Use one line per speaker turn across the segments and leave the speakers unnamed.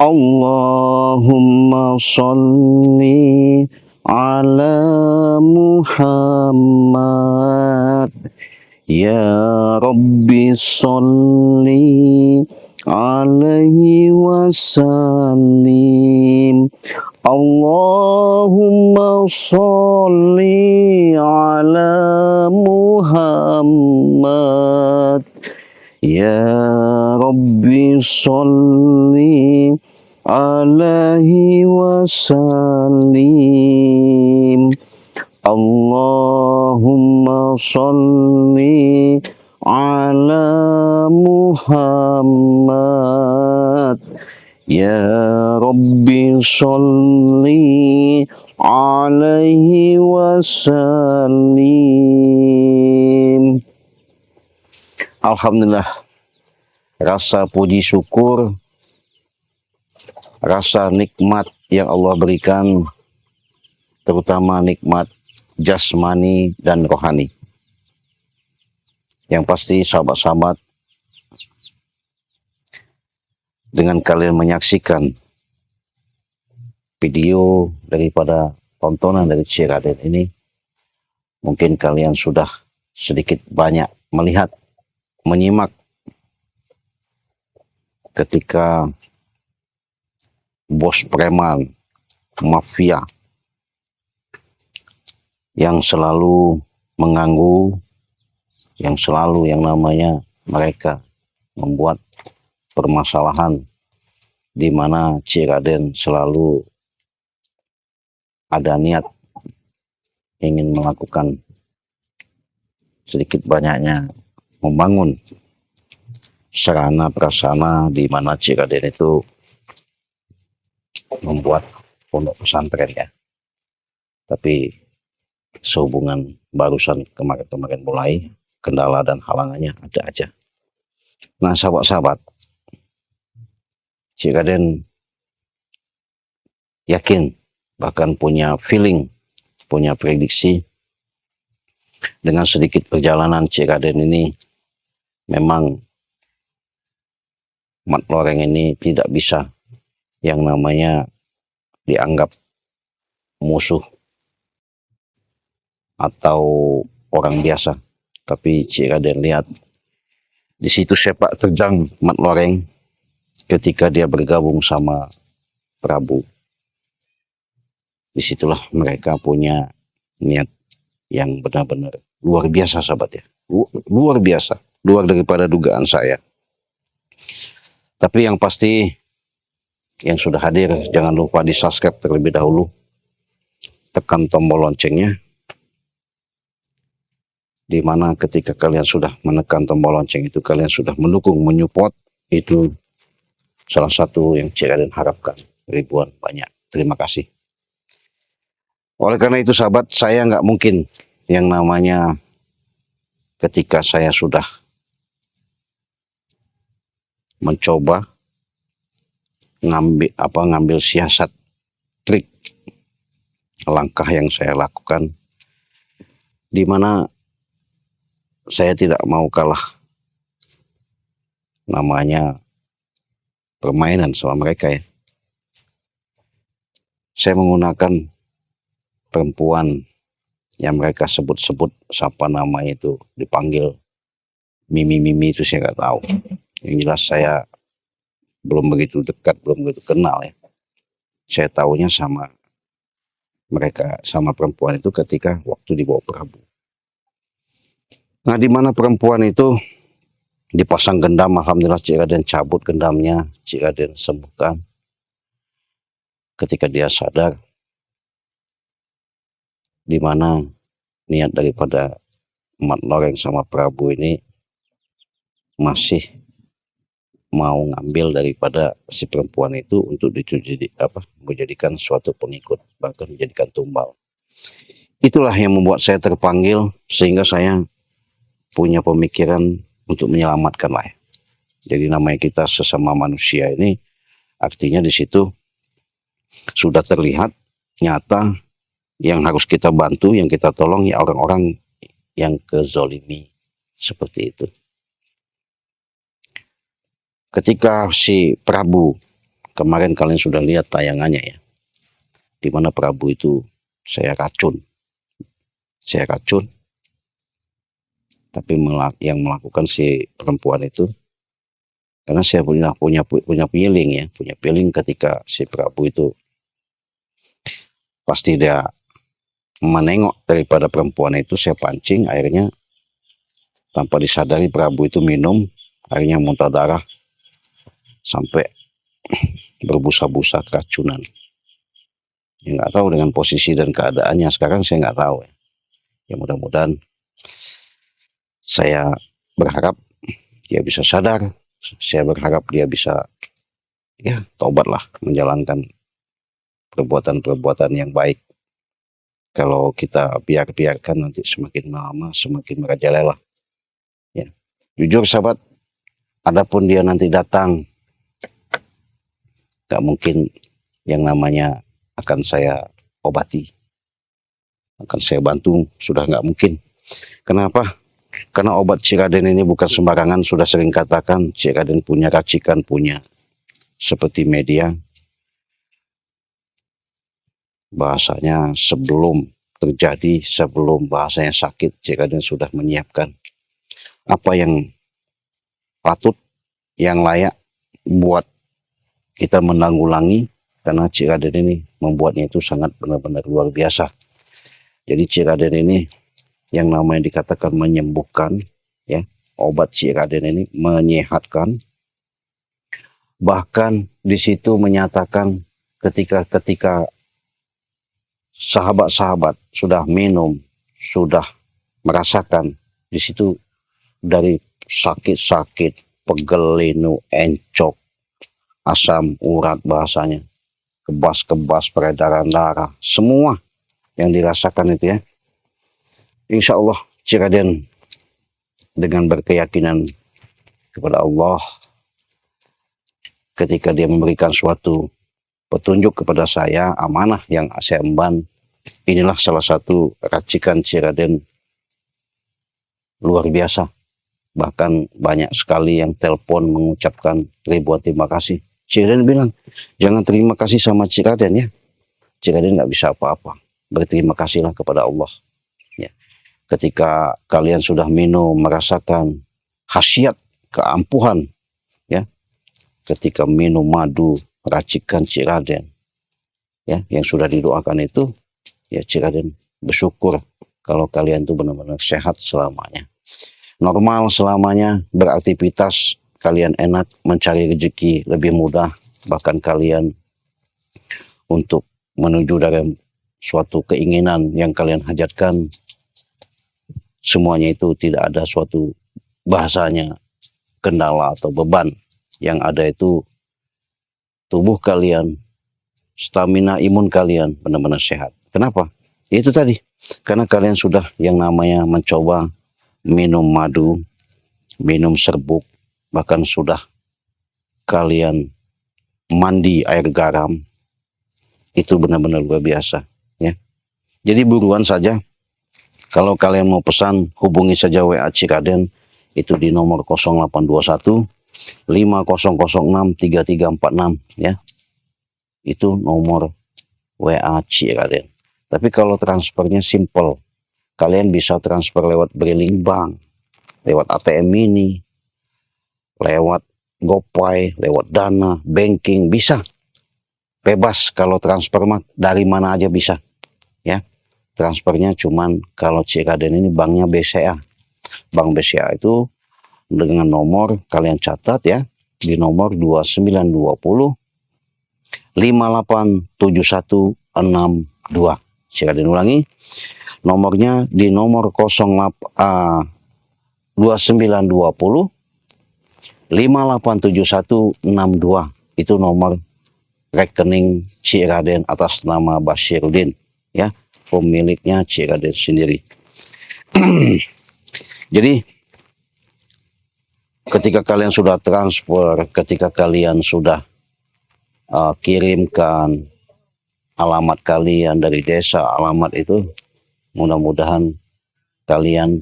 Allahumma sholli ala Muhammad. Ya Rabbi sholli alaihi wasallim. Allahumma sholli ala Muhammad. Ya Rabbi sholli alaihi wasallim. Allahumma sholli ala Muhammad. Ya Rabbi sholli alaihi wasallim. Alhamdulillah, rasa puji syukur, rasa nikmat yang Allah berikan, terutama nikmat jasmani dan rohani. Yang pasti sahabat-sahabat, dengan kalian menyaksikan video daripada tontonan dari Cik Raden ini, mungkin kalian sudah sedikit banyak melihat, menyimak ketika bos preman, mafia yang selalu mengganggu, yang selalu yang namanya mereka membuat permasalahan di mana Cik Raden selalu ada niat ingin melakukan sedikit banyaknya membangun sarana prasarana di mana Cik Raden itu membuat pondok pesantren ya. Tapi sehubungan barusan kemarin mulai, kendala dan halangannya ada aja. Nah sahabat-sahabat, Cik Raden yakin, bahkan punya feeling, punya prediksi, dengan sedikit perjalanan Cik Raden ini, memang Mat Loreng ini tidak bisa yang namanya dianggap musuh atau orang biasa. Tapi Cik Raden lihat di situ sepak terjang Mat Loreng ketika dia bergabung sama Prabu. Disitulah mereka punya niat yang benar-benar luar biasa sahabat ya. Luar biasa, luar daripada dugaan saya. Tapi yang pasti, yang sudah hadir jangan lupa di subscribe terlebih dahulu, tekan tombol loncengnya, di mana ketika kalian sudah menekan tombol lonceng itu, kalian sudah mendukung, menyupport. Itu salah satu yang Cik Raden harapkan. Ribuan banyak terima kasih. Oleh karena itu sahabat, saya nggak mungkin yang namanya ketika saya sudah mencoba ngambil siasat, trik, langkah yang saya lakukan, di mana saya tidak mau kalah namanya permainan sama mereka ya. Saya menggunakan perempuan yang mereka sebut-sebut, siapa namanya itu, dipanggil Mimi itu saya nggak tahu. Yang jelas saya belum begitu dekat, belum begitu kenal ya. Saya tahunya sama mereka, sama perempuan itu ketika waktu dibawa Prabu. Nah di mana perempuan itu dipasang gendam, alhamdulillah Cik Raden cabut gendamnya, Cik Raden sembuhkan. Ketika dia sadar, di mana niat daripada Mat Loreng sama Prabu ini masih mau ngambil daripada si perempuan itu untuk menjadikan suatu pengikut, bahkan menjadikan tumbal. Itulah yang membuat saya terpanggil, sehingga saya punya pemikiran untuk menyelamatkan lah. Jadi namanya kita sesama manusia ini, artinya di situ sudah terlihat nyata yang harus kita bantu, yang kita tolong ya orang-orang yang kezolimi seperti itu. Ketika si Prabu kemarin kalian sudah lihat tayangannya ya, di mana Prabu itu saya racun, tapi yang melakukan si perempuan itu, karena saya punya feeling ya, punya feeling ketika si Prabu itu pasti dia menengok daripada perempuan itu, saya pancing, akhirnya tanpa disadari Prabu itu minum, akhirnya muntah darah sampai berbusa-busa keracunan. Ya, nggak tahu dengan posisi dan keadaannya sekarang, saya nggak tahu ya. Ya mudah-mudahan, saya berharap dia bisa sadar, saya berharap dia bisa ya taubatlah, menjalankan perbuatan-perbuatan yang baik. Kalau kita biarkan nanti semakin lama semakin merajalela. Ya. Jujur sahabat, adapun dia nanti datang, gak mungkin yang namanya akan saya obati, akan saya bantu, sudah gak mungkin. Kenapa? Karena obat Ciraden ini bukan sembarangan, sudah sering katakan, Ciraden punya racikan, punya seperti media. Bahasanya sebelum terjadi, sebelum bahasanya sakit, Ciraden sudah menyiapkan apa yang patut, yang layak buat kita menanggulangi, karena Ciraden ini membuatnya itu sangat benar-benar luar biasa. Jadi Ciraden ini yang namanya dikatakan menyembuhkan ya, obat Ciraden ini menyehatkan. Bahkan di situ menyatakan ketika sahabat-sahabat sudah minum, sudah merasakan di situ dari sakit-sakit, pegel, linu, encok, asam urat bahasanya, kebas-kebas, peredaran darah, semua yang dirasakan itu ya. Insya Allah Ciraden dengan berkeyakinan kepada Allah, ketika dia memberikan suatu petunjuk kepada saya, amanah yang saya emban, inilah salah satu racikan Ciraden luar biasa. Bahkan banyak sekali yang telepon mengucapkan ribuan terima kasih. Ciraden bilang, jangan terima kasih sama Ciraden ya, Ciraden nggak bisa apa-apa, berterima kasihlah kepada Allah ya. Ketika kalian sudah minum, merasakan khasiat keampuhan ya, ketika minum madu racikan Ciraden ya, yang sudah didoakan itu ya, Ciraden bersyukur kalau kalian tuh benar-benar sehat selamanya, normal selamanya, beraktivitas kalian enak, mencari rezeki lebih mudah, bahkan kalian untuk menuju dari suatu keinginan yang kalian hajatkan, semuanya itu tidak ada suatu bahasanya kendala atau beban. Yang ada itu tubuh kalian, stamina imun kalian benar-benar sehat. Kenapa? Itu tadi, karena kalian sudah yang namanya mencoba minum madu, minum serbuk, bahkan sudah kalian mandi air garam, itu benar-benar luar biasa ya. Jadi buruan saja, kalau kalian mau pesan hubungi saja WA Ciraden itu di nomor 0821 5006 3346 ya, itu nomor WA Ciraden. Tapi kalau transfernya simple, kalian bisa transfer lewat Briling Bank, lewat ATM Mini, lewat GoPay, lewat Dana, banking, bisa. Bebas kalau transfer mah dari mana aja bisa. Ya. Transfernya cuman kalau Ciraden ini banknya BCA. Bank BCA itu dengan nomor kalian catat ya, di nomor 2920 587162. Ciraden ulangi, nomornya di nomor 2920 587162. Itu nomor rekening Ciraden atas nama Basyirudin ya, pemiliknya Ciraden sendiri. Jadi ketika kalian sudah transfer, ketika kalian sudah kirimkan alamat kalian dari desa, alamat itu mudah-mudahan kalian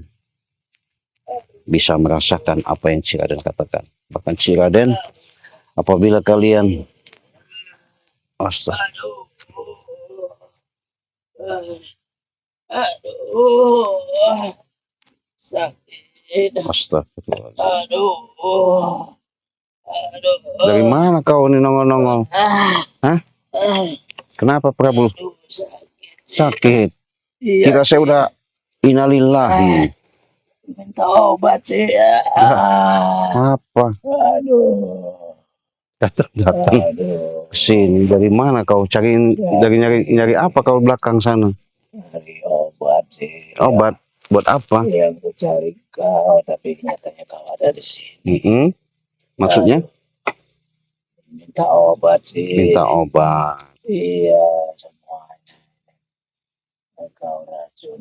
bisa merasakan apa yang Ciraden katakan. Bahkan Ciraden, apabila kalian Aduh.
Aduh, sakit.
Astagfirullahaladzim.
Aduh, aduh.
Dari mana kau ini nongol-nongol? Hah? Kenapa Prabu?
Aduh, sakit.
Sakit.
Iya,
Kira saya udah innalillahi.
minta obat sih ya.
Apa?
Aduh.
Datang
Aduh.
kesini. Dari mana kau cari nyari apa kau belakang sana?
Cari obat sih.
Obat buat apa?
Yang ku cari kau, tapi nyatanya kau ada di sini.
Maksudnya?
Minta obat sih.
Minta obat.
Iya, semuanya. Kau racun.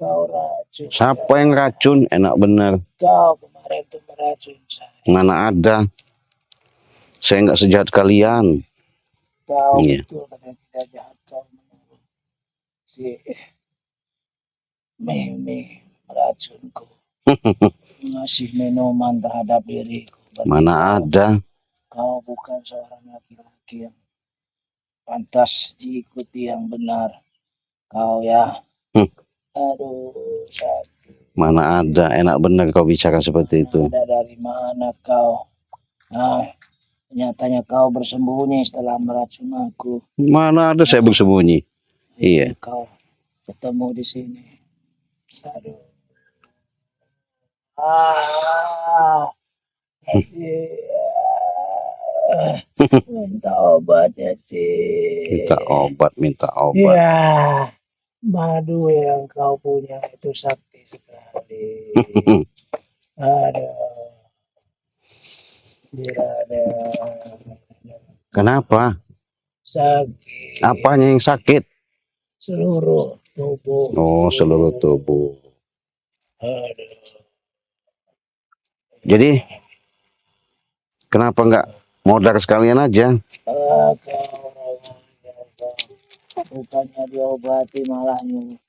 Kau racun.
Siapa yang racun? Enak bener.
Kau kemarin tuh meracun saya.
Mana ada? Saya nggak sejahat kalian.
Kau betul katanya tidak jahat, kau menurut si Mimi meracunku. Ngasih minuman terhadap diriku.
Mana ada?
Kau bukan seorang laki-laki yang pantas diikuti yang benar. Kau ya. Aduh, sakit.
Mana ada? Enak bener kau bicara seperti itu.
Ada dari mana kau? Nyatanya kau bersembunyi setelah meracun aku.
Mana ada saya bersembunyi? Iya.
Kau ketemu di sini. Aduh. Minta obat ya, Cik.
Minta obat.
Ya, madu yang kau punya itu sakti sekali. Aduh.
Kenapa?
Sakit.
Apanya yang sakit?
Seluruh tubuh.
Oh, seluruh tubuh.
Aduh.
Jadi, kenapa nggak modar sekalian aja?
Bukannya diobati malah nyuruh.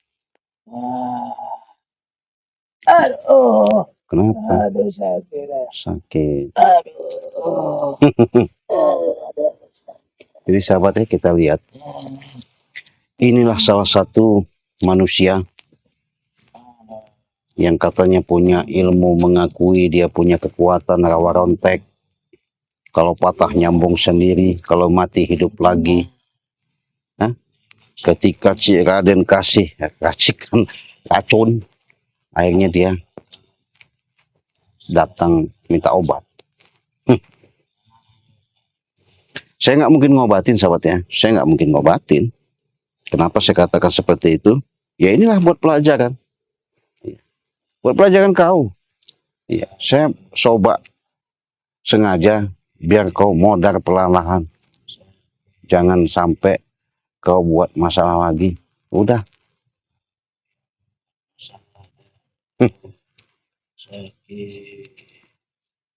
Aduh.
Kenapa?
Aduh, sakit.
Sakit.
Aduh.
Jadi sahabatnya kita lihat. Inilah salah satu manusia yang katanya punya ilmu, mengakui dia punya kekuatan rawa rontek. Kalau patah nyambung sendiri, kalau mati hidup lagi. Ketika Cik Raden kasih racikan racun, akhirnya dia datang minta obat. Saya nggak mungkin ngobatin sahabatnya, saya nggak mungkin ngobatin. Kenapa saya katakan seperti itu? Ya inilah buat pelajaran. Buat pelajaran kau. Ya, saya coba sengaja biar kau modar perlahan-lahan. Jangan sampai kau buat masalah lagi. Udah.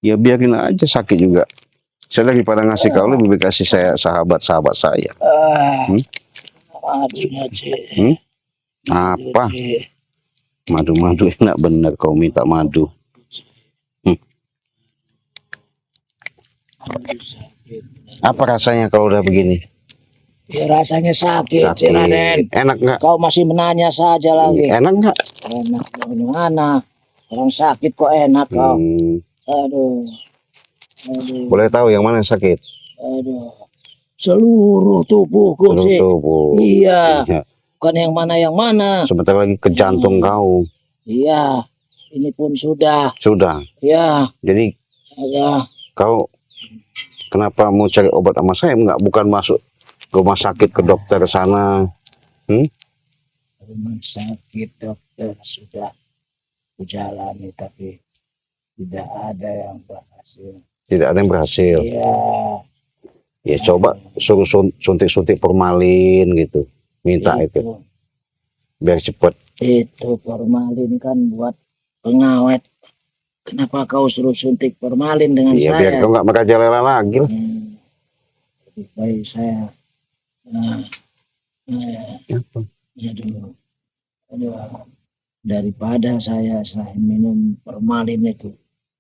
Ya biarin aja sakit juga. Saya daripada ngasih kau lebih baik kasih saya sahabat-sahabat saya.
Madunya, Cik.
Apa? Madu-madu enak bener kau minta madu. Apa rasanya kalau udah begini?
Ya rasanya sakit, Cik Raden.
Enak nggak?
Kau masih menanya saja lagi.
Enak nggak?
Enak gimana? Orang sakit kok enak kau. Aduh.
Boleh tahu yang mana sakit?
Aduh. Seluruh tubuhku, Cik.
Tubuh.
Iya. Bukan yang mana.
Sebentar lagi ke jantung kau.
Iya. Ini pun sudah.
Sudah.
Iya.
Jadi
ya.
Kau kenapa mau cari obat sama saya? Enggak, bukan masuk ke rumah sakit ke dokter sana.
Rumah sakit dokter sudah dijalani tapi tidak ada yang berhasil.
Tidak ada yang berhasil.
Iya.
Ya coba suruh suntik-suntik formalin gitu. Minta itu. Biar cepat.
Itu formalin kan buat pengawet. Kenapa kau suruh suntik formalin dengan saya?
Biar kau nggak merajalela lagi.
Lebih baik saya. Aduh. Daripada saya minum formalin itu,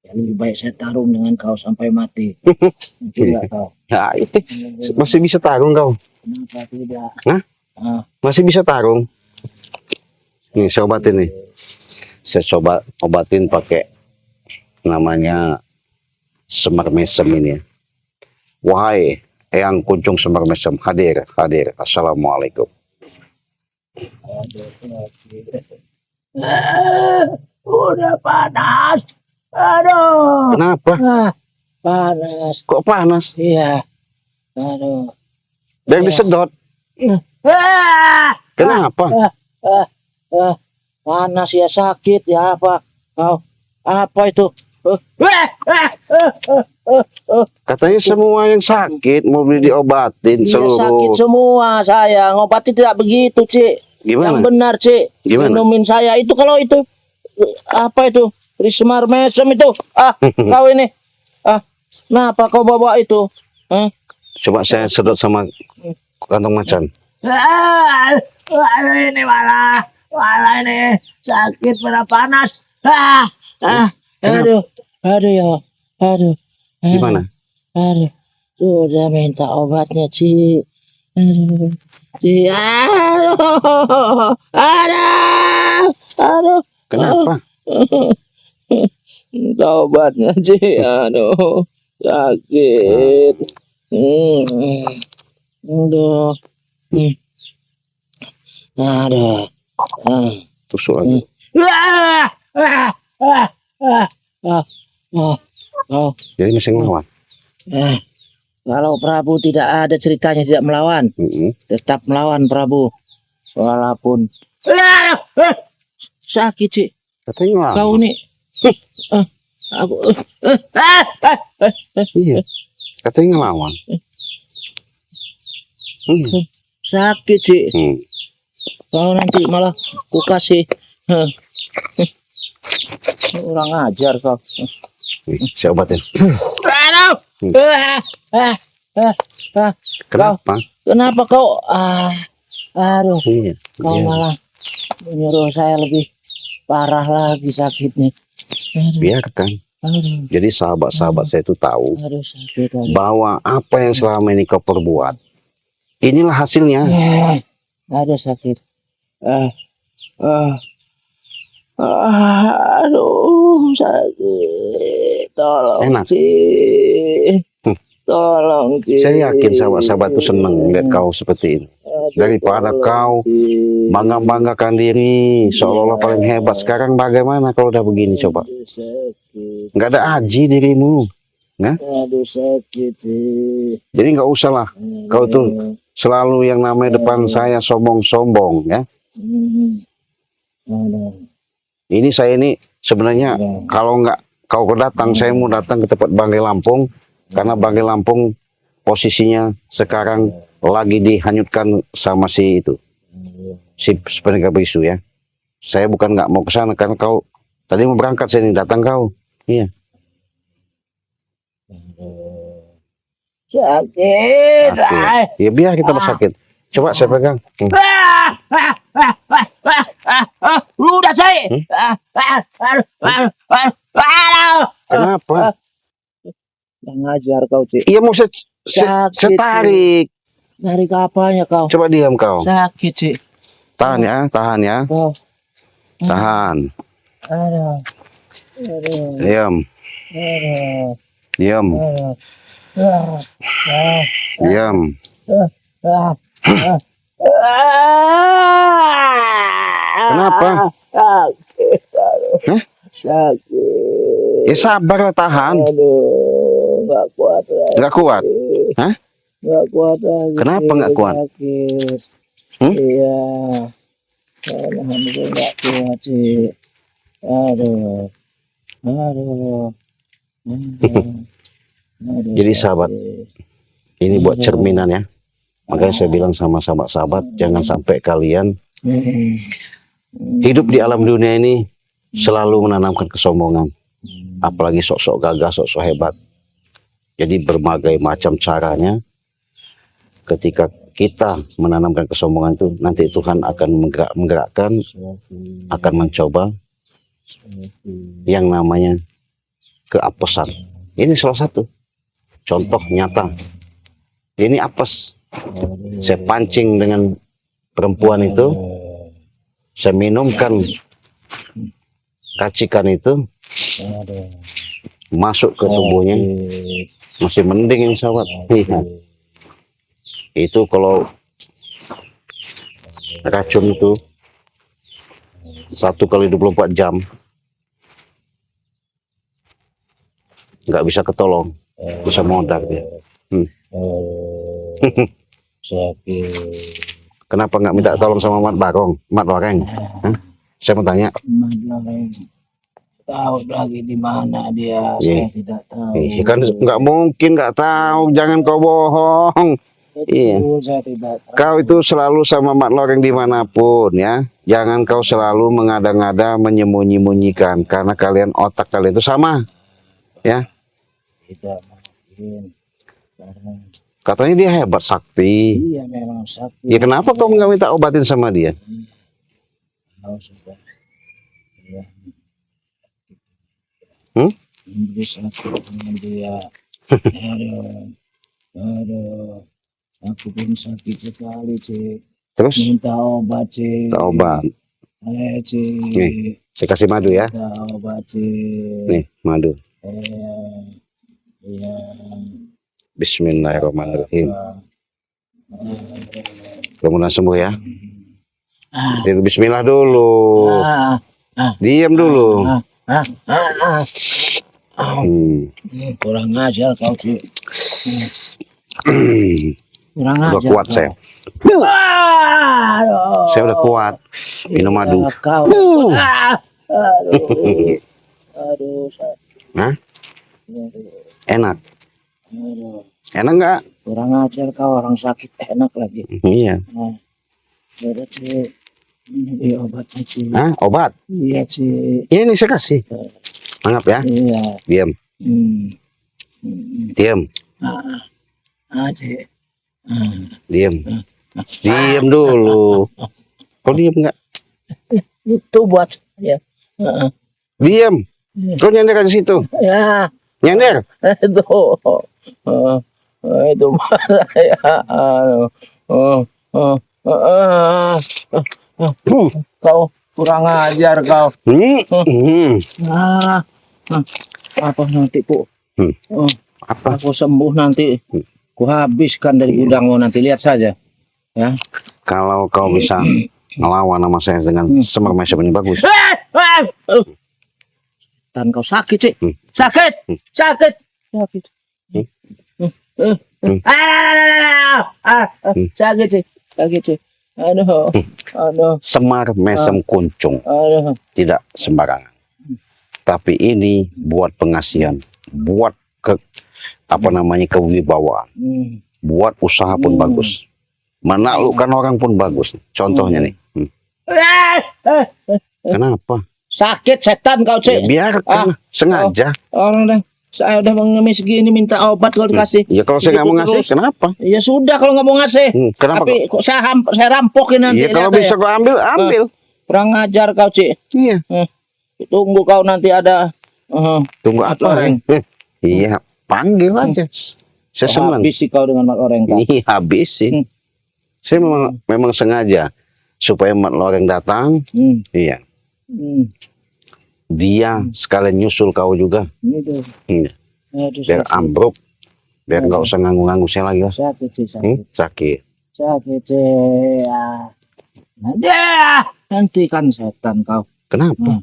ya lebih baik saya tarung dengan kau sampai mati. Mungkin nggak kau?
Ya, masih bisa tarung kau.
Kenapa tidak?
Hah?
Ah,
Masih bisa tarung. Nih, saya obatin nih. Saya coba obatin pakai namanya semar mesem ini. Wahai Eyang Kunjung Semar Mesem, hadir. Assalamualaikum.
aduh, udah panas. Aduh.
Kenapa?
Panas.
Kok panas?
Iya. Aduh.
Dan
Iya.
disedot. Kenapa?
Panas ya, sakit ya, apa? Kau apa itu?
Katanya semua yang sakit mau diobatin
Iya,
seluruh.
sakit semua saya. Ngobati tidak begitu, Cik. Yang
Gimana?
benar, Cik.
Gimana?
Minumin saya itu, kalau itu apa itu? Semar mesem itu. Kau ini. Kenapa kau bawa itu?
Coba saya sedot sama kantong macan.
Ini malah ini sakit pada panas. Aduh ya, aduh.
Gimana?
Aduh, sudah minta obatnya, Ci. Aduh, Ci. Aduh.
Kenapa?
Minta obatnya, Ci. Aduh, sakit. Aduh. Aduh.
Tusuk lagi. Jadi masih ngelawan.
Kalau Prabu tidak ada ceritanya tidak melawan, tetap melawan Prabu. Walaupun sakit, Cik.
Katanya ngelawan.
Kau nih. Aku.
Iya. Katanya ngelawan.
Sakit, Cik. Kalau nanti malah ku kasih. Kurang ajar kau.
Saya obatin.
Aduh.
Kenapa?
Kenapa kau? Aduh.
Iya.
Kau malah menyuruh saya lebih parah lagi sakitnya. Aduh.
Biarkan.
Aduh.
Jadi sahabat-sahabat saya itu tahu
Aduh, sakit.
bahwa apa yang selama ini kau perbuat, inilah hasilnya.
Aduh, sakit. Aduh, sakit. Tolong,
Enak.
Ci. Tolong, Ci.
Saya yakin sahabat-sahabat itu senang lihat kau seperti ini. Daripada kau bangga-banggakan diri seolah-olah paling hebat. Sekarang bagaimana kalau udah begini, coba? Nggak ada aji dirimu. Nah?
Aduh, sakit, Ci.
Jadi nggak usah lah. Kau tuh selalu yang namanya depan saya sombong-sombong, ya. Ini saya ini sebenarnya kalau nggak kau datang, saya mau datang ke tempat Banggai Lampung. Karena Banggai Lampung posisinya sekarang lagi dihanyutkan sama si itu, si penegak isu, ya. Saya bukan nggak mau ke sana karena kau tadi mau berangkat sini, datang kau. Iya.
Sakit.
Ya biar kita bersakit. Coba saya pegang.
Udah, saya.
Kenapa?
Ngajar kau, Cik.
Iya mau saya
Sakit,
tarik.
Dari apanya kau?
Coba diam kau.
Sakit, Cik.
Tahan ya, tahan ya.
Kau.
Tahan.
Aduh.
Diam. Diam. Diam. Kenapa?
Sakit.
Hah?
Sakit.
Ya sabarlah, tahan.
Aduh, nggak kuat lagi.
Nggak kuat? Hah?
Nggak kuat lagi.
Kenapa nggak kuat?
Sakit.
Hmm?
Iya. Alhamdulillah nggak kuat, sih. Aduh.
Jadi sahabat, ini buat cerminan ya. Makanya saya bilang sama sahabat-sahabat, jangan sampai kalian hidup di alam dunia ini selalu menanamkan kesombongan. Apalagi sok-sok gagah, sok-sok hebat. Jadi berbagai macam caranya ketika kita menanamkan kesombongan itu, nanti Tuhan akan menggerakkan, akan mencoba yang namanya keapesan. Ini salah satu contoh nyata Ini apes. Saya pancing dengan perempuan itu, saya minumkan racikan itu, masuk ke tubuhnya, masih mending ini sahabat. Iya. Itu kalau racun itu 1 kali 24 jam nggak bisa ketolong, bisa modal dia.
Sakit.
Kenapa nggak minta tolong sama Mat Barong, Mat Loreng? Hah? Saya mau tanya.
Mat Loreng tahu lagi di mana dia, saya tidak tahu.
Iya kan nggak mungkin nggak tahu, jangan kau bohong. Iya.
Saya tidak tahu.
Kau itu selalu sama Mat Loreng dimanapun ya. Jangan kau selalu mengada-ngada menyembunyi-munyikan, karena otak kalian itu sama. Ya.
Tidak mungkin. Karena
Katanya dia hebat sakti.
iya memang sakti.
Ya kenapa kau nggak minta obatin sama dia?
Tahu sudah. Ya. Beri sakit dengan dia. Aduh. Aku pun sakit sekali, Cik.
Terus
Minta obat, Cik.
minta obat.
Cik.
Nih, saya kasih madu ya.
Minta obat, Cik.
Nih, madu.
Iya.
Bismillahirrahmanirrahim. Kemudian sembuh ya. Bismillah dulu. Diam dulu.
Kurang ajar kau, Cik. Kurang
Udah
ajar.
kuat saya. Saya udah kuat. Minum madu.
Kau. Aduh.
Hah? Enak.
Aduh.
Enak nggak?
Kurang ajar kau, orang sakit enak lagi.
Iya.
Udah, Cik. Ini obatnya, Cik.
Hah? Obat?
Iya, Cik.
Ini saya kasih. Anggap ya.
Iya.
Diam. Diam.
Cik.
Diam. Diam dulu. Kau diam nggak?
Itu buat ya.
Diam. Kau nyender aja situ.
Ya.
Nyender.
Itu. Itu mana ya? Kau kurang ajar kau. Apa nanti ku?
Apa?
Aku sembuh nanti. Ku habiskan dari gudangmu nanti, lihat saja. Ya.
Kalau kau bisa ngelawan sama saya dengan Semar Mesem ini bagus.
Dan kau sakit, Cik. Sakit. Sakit. Sakit, Cik. Sakit, Cik. Aduh.
Semar Mesem Kuncung.
Aduh.
Tidak sembarangan. Tapi ini buat pengasihan, buat kewibawaan, buat usaha pun bagus, menaklukkan orang pun bagus. Contohnya nih. Kenapa?
Sakit setan kau,
Ya,
Cik.
biarkan sengaja.
Saya udah mengemis gini minta obat kalau dikasih.
Ya kalau saya nggak mau ngasih, kenapa?
Ya sudah kalau nggak mau ngasih.
Kenapa?
Tapi kok saya rampokin nanti.
Ya kalau
lihat
bisa
ya.
kau ambil.
Kurang ajar kau, Cik.
Iya.
Tunggu kau nanti ada.
Tunggu
Mat
apa?
Loreng.
Iya, panggil aja. Saya senang.
Habis kau dengan Mat Loreng kau.
Ini habisin. Saya memang sengaja supaya Mat Loreng datang. Iya. Dia sekalian nyusul kau juga.
Itu.
Iya.
Aduh,
Biar ambruk. Biar nggak usah nganggu-nganggu saya lagi lah.
sakit, Cik. Sakit.
Sakit.
Sakit, Cik. Nanti kan setan kau.
Kenapa?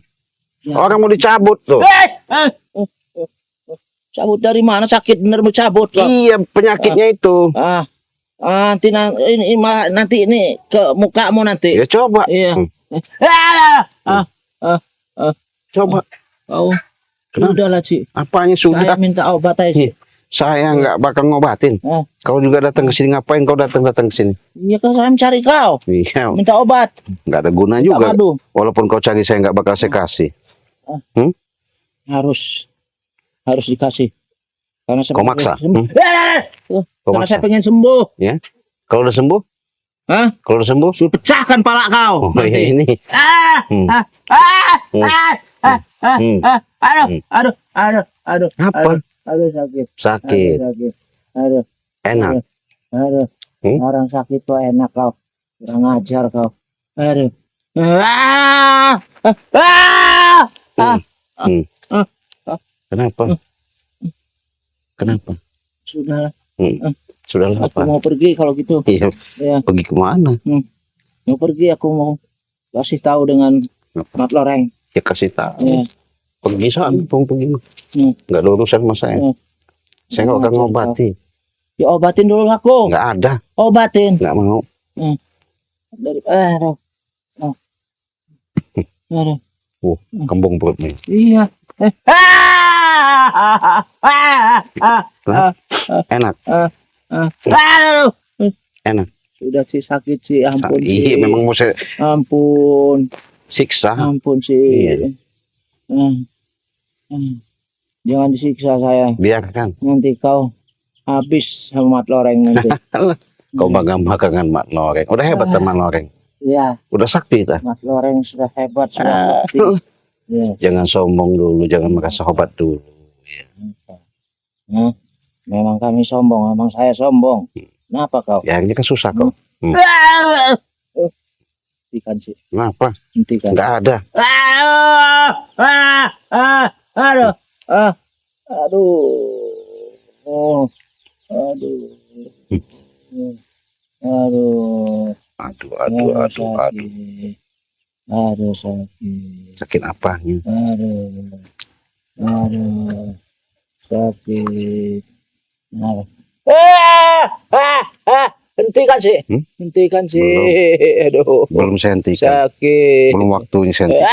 Ya.
Orang mau dicabut tuh.
Cabut dari mana? Sakit bener mau cabut kau.
Iya, penyakitnya itu.
Nanti ini ke mukamu nanti.
Ya coba.
Iya.
Coba.
Kau.
Kenapa?
Udahlah, Cik.
Apanya sudah?
Saya minta obat aja, Cik.
Saya nggak bakal ngobatin. Kau juga datang ke sini, ngapain kau datang ke sini?
Iya kan saya mencari kau.
Iya,
Minta obat.
nggak ada guna
Minta
juga.
madu.
Walaupun kau cari saya nggak bakal saya kasih.
Harus dikasih. Karena saya
Kau maksa?
sembuh.
Kau
Karena
maksa?
saya pengen sembuh.
Ya. Kalau udah sembuh?
Hah?
Kalau udah sembuh?
Suruh pecahkan pala kau.
Oh iya ini.
Aduh,
Apa?
aduh sakit.
Sakit.
Aduh.
Enak.
Aduh,
Hmm?
orang sakit tuh enak kau. Kurang ajar kau. Aduh. Ah! Ah! Ah!
Hmm.
Ah!
Kenapa? Kenapa?
Sudahlah,
Hmm. Sudahlah
aku
apa?
mau pergi kalau gitu.
Iya,
Ya,
pergi kemana?
mau pergi aku mau kasih tahu dengan
Apa?
Mat Loreng.
Ya kasih tahu.
Ya.
Pergi sana, pergi mah.
Hmm.
Nggak ada urusan sama saya. Saya nggak akan
Ajar
ngobati.
kau. Ya obatin dulu aku.
Nggak ada.
Obatin.
Nggak mau.
Dari aduh. Aduh.
Kembung perutnya.
Iya.
Enak.
Aduh.
Enak.
Sudah sih sakit sih, ampun
Iya,
sih.
memang mau saya
Ampun,
siksa.
ampun sih.
Iya.
Jangan disiksa saya.
Biarkan.
Nanti kau habis sama Mat Loreng nanti.
Kau bangga-banggakan Mat Loreng. Udah hebat Mat Loreng.
Ya,
Udah sakti ta.
Mat Loreng sudah hebat, sudah bukti. Ya.
Jangan sombong dulu, jangan merasa hebat dulu.
Memang kami sombong, memang saya sombong. Kenapa kau?
Ya ini kan susah kok.
Hentikan sih,
Kenapa?
hentikan.
Nggak ada.
Aduh, aduh, aduh, aduh,
Aduh, aduh, aduh, aduh.
aduh sakit,
Sakit apanya?
aduh, sakit, aduh. Hentikan sih, hentikan sih, aduh,
Belum saya hentikan.
sakit,
Belum waktunya saya hentikan.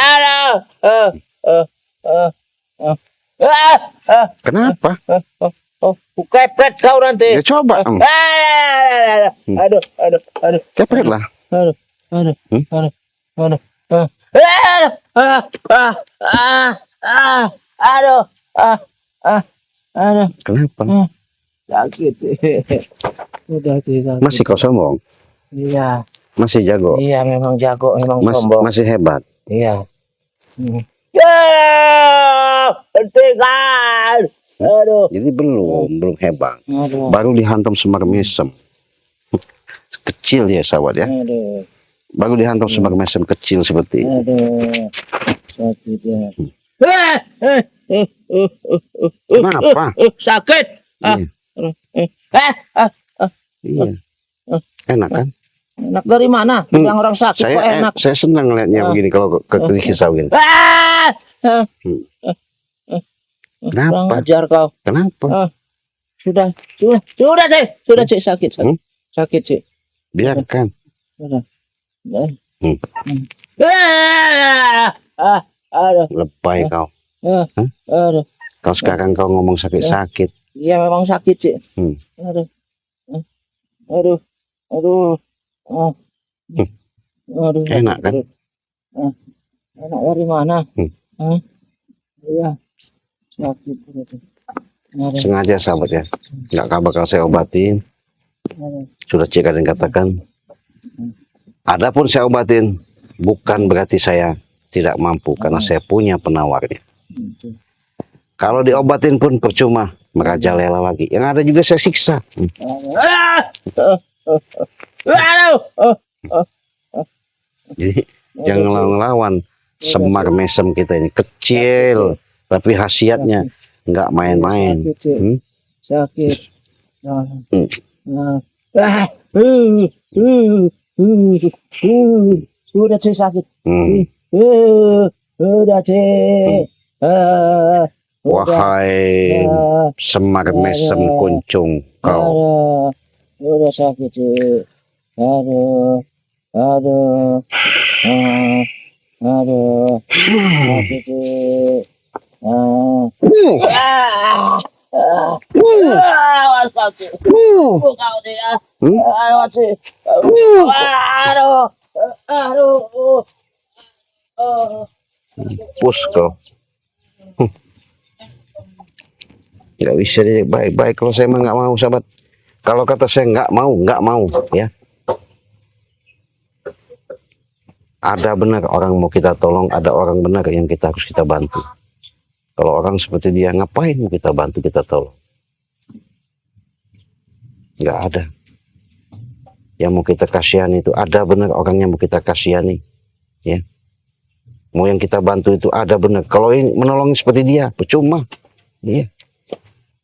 Kenapa?
Kepret kau nanti.
Ya coba.
Aduh, aduh, aduh,
Cepet lah.
aduh, aduh,
Hmm?
aduh, aduh, aduh,
Kenapa?
sakit sih. Udah sih sakit.
Masih kau sombong?
Iya,
Masih jago?
iya memang jago, memang sombong.
Masih hebat?
Iya. Ya, hentikan. Aduh,
Jadi belum hebat.
aduh,
Baru dihantam semar mesem. Kecil ya sawat ya.
aduh,
Baru dihantam semar mesem kecil seperti ini.
aduh, sakit ya.
Kenapa?
Sakit.
Iya. Enak kan?
Enak dari mana? Bilang orang sakit kok enak.
Saya senang ngeliatnya begini kalau ke kisah begini. Kenapa?
Kurang ajar kau.
Kenapa?
Sudah sih sakit. Sakit sih.
Biarkan.
Sudah.
Lebay kau.
Aduh.
Kau sekarang kau ngomong sakit-sakit.
Iya memang sakit sih. Aduh. Aduh. Aduh. Aduh.
Enak kan?
Enak dari mana? Iya. Sakit. Aduh.
Sengaja sahabat ya. Nggak bakal saya obatin. Sudah cek dan katakan. Adapun saya obatin, bukan berarti saya tidak mampu karena saya punya penawarnya. Kalau diobatin pun percuma, merajalela lagi. Yang ada juga saya siksa. Jadi jangan ngelawan semar mesem kita ini kecil, tapi khasiatnya nggak main-main.
Sakit. Sudah sih sakit. Udah sih.
Wahai semar mesem kuncung kau.
Udah sakit sih. Aduh. Sakit sih. Sakit. Kau dia.
Pus kau. Nggak bisa dia baik-baik kalau saya emang nggak mau sahabat. Kalau kata saya nggak mau ya. Ada benar orang mau kita tolong, ada orang benar yang harus kita bantu. Kalau orang seperti dia ngapain mau kita bantu, kita tolong? Nggak ada. yang mau kita kasihani itu ada benar orang yang mau kita kasihani, ya. Mau yang kita bantu itu ada benar. Kalau ini menolong seperti dia, percuma. Ya.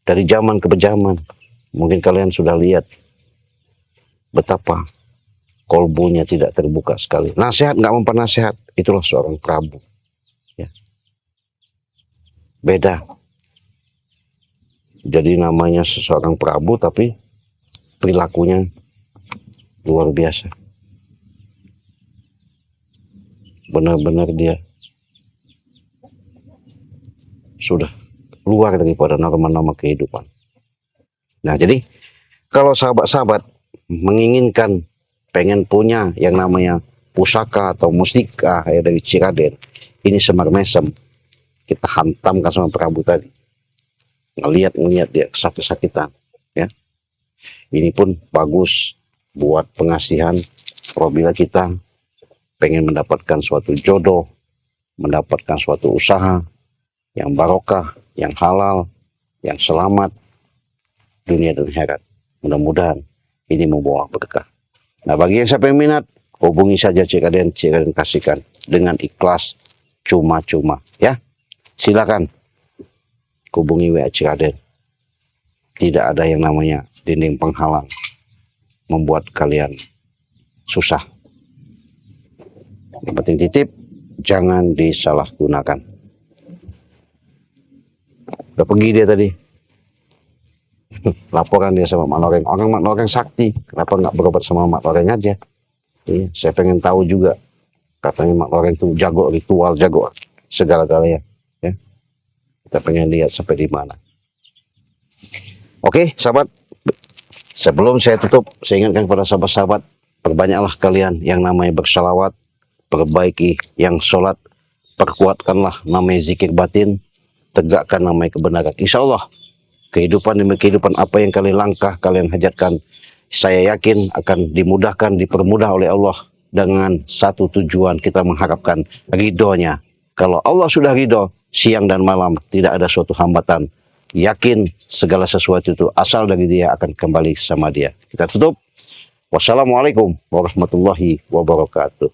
Dari zaman ke zaman, mungkin kalian sudah lihat betapa kolbunya tidak terbuka sekali. Nasihat nggak mempan nasihat, itulah seorang Prabu. Ya. Beda. Jadi namanya seseorang Prabu, tapi perilakunya luar biasa. Benar-benar dia sudah luar daripada norma-norma kehidupan. Nah, jadi kalau sahabat-sahabat menginginkan pengen punya yang namanya pusaka atau mustika ya dari Ciraden, ini Semar Mesem, kita hantamkan sama Prabu tadi. Ngeliat dia kesakitan, ya. Ini pun bagus buat pengasihan apabila kita pengen mendapatkan suatu jodoh, mendapatkan suatu usaha yang barokah, yang halal, yang selamat dunia dan akhirat. Mudah-mudahan ini membawa berkah. Nah, bagi yang siapa yang minat, hubungi saja Ciraden kasihkan dengan ikhlas, cuma-cuma, ya. Silakan hubungi WA Ciraden. Tidak ada yang namanya dinding penghalang membuat kalian susah. Yang penting titip, jangan disalahgunakan. Udah pergi dia tadi. Laporan dia sama Mak Loreng. Orang Mak Loreng sakti, kenapa nggak berobat sama Mak Loreng aja? Iya, saya pengen tahu juga. Katanya Mak Loreng itu jago ritual, jago segala-galanya. Ya. Kita pengen lihat sampai di mana. Oke, sahabat. Sebelum saya tutup, saya ingatkan kepada sahabat-sahabat, perbanyaklah kalian yang namanya bersalawat, perbaiki yang sholat, perkuatkanlah namanya zikir batin, tegakkan namanya kebenaran. Insya Allah kehidupan demi kehidupan apa yang kalian langkah, kalian hajatkan, saya yakin akan dimudahkan, dipermudah oleh Allah dengan satu tujuan, kita mengharapkan ridhonya. Kalau Allah sudah ridho, siang dan malam tidak ada suatu hambatan. Yakin segala sesuatu itu asal dari dia akan kembali sama dia. Kita tutup. Wassalamualaikum warahmatullahi wabarakatuh.